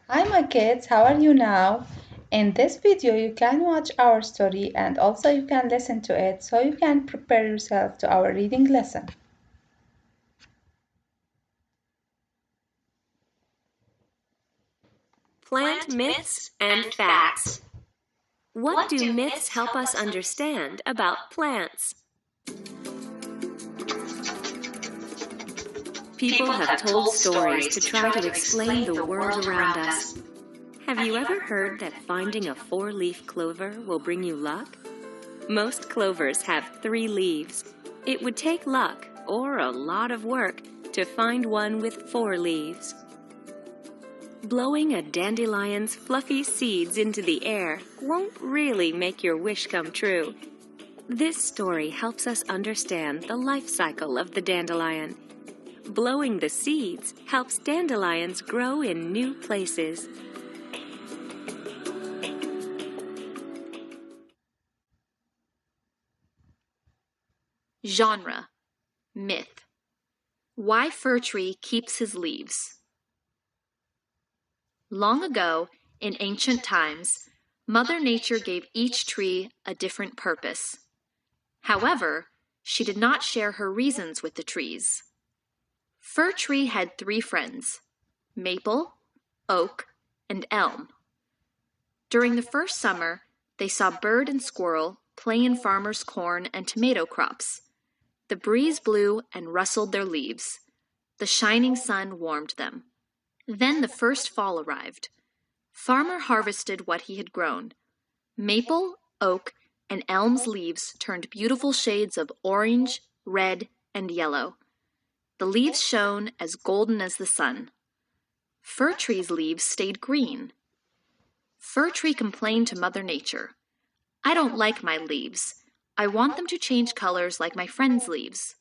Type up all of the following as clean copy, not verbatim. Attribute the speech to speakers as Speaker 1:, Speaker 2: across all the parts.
Speaker 1: Hi my kids, how are you now? In this video you can watch our story and also you can listen to it so you can prepare yourself to our reading lesson.
Speaker 2: Plant myths and facts. What do myths help us understand about plants? People have told stories to try to explain the world around us. Have you ever heard that finding a four-leaf clover will bring you luck? Most clovers have 3 leaves. It would take luck or a lot of work to find one with 4 leaves. Blowing a dandelion's fluffy seeds into the air won't really make your wish come true. This story helps us understand the life cycle of the dandelion. Blowing the seeds helps dandelions grow in new places.
Speaker 3: Genre: Myth. Why fir tree keeps his leaves. Long ago, in ancient times, Mother Nature gave each tree a different purpose. However, she did not share her reasons with the trees. Fir tree had 3 friends: maple, oak, and elm. During the first summer, they saw bird and squirrel play in farmers' corn and tomato crops. The breeze blew and rustled their leaves. The shining sun warmed them. Then the first fall arrived. Farmer harvested what he had grown. Maple, oak, and elm's leaves turned beautiful shades of orange, red, and yellow. The leaves shone as golden as the sun. Fir tree's leaves stayed green. Fir tree complained to Mother Nature. "I don't like my leaves. I want them to change colors like my friends' leaves."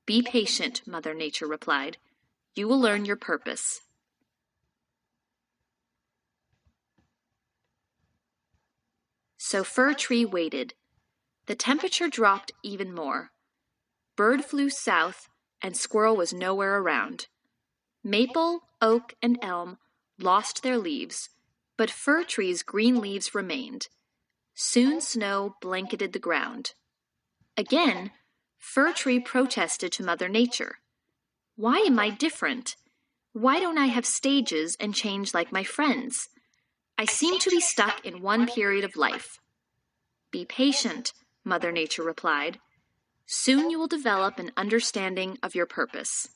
Speaker 3: "Be patient," Mother Nature replied. "You will learn your purpose." So Fir tree waited. The temperature dropped even more. Bird flew south, and squirrel was nowhere around. Maple, oak, and elm lost their leaves, but fir tree's green leaves remained. Soon snow blanketed the ground. Again, Fir tree protested to Mother Nature. "Why am I different? Why don't I have stages and change like my friends? I seem to be stuck in one period of life." "Be patient," Mother Nature replied. "Soon you will develop an understanding of your purpose."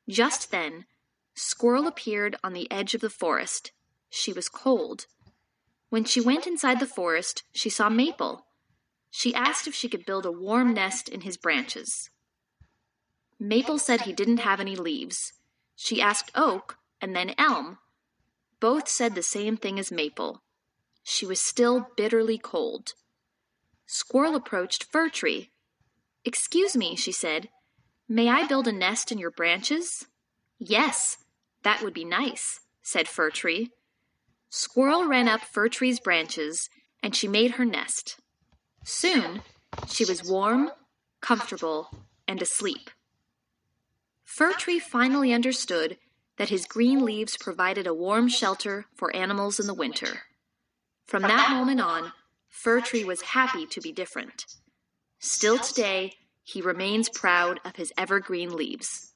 Speaker 3: Just then, Squirrel appeared on the edge of the forest. She was cold. When she went inside the forest, she saw Maple. She asked if she could build a warm nest in his branches. Maple said he didn't have any leaves. She asked Oak and then Elm. Both said the same thing as Maple. She was still bitterly cold. Squirrel approached Fir tree. "Excuse me," she said. "May I build a nest in your branches?" "Yes, that would be nice," said Fir tree. Squirrel ran up Fir tree's branches, and she made her nest. Soon, she was warm, comfortable, and asleep. Fir tree finally understood that his green leaves provided a warm shelter for animals in the winter. From that moment on, Fir tree was happy to be different. Still today, he remains proud of his evergreen leaves.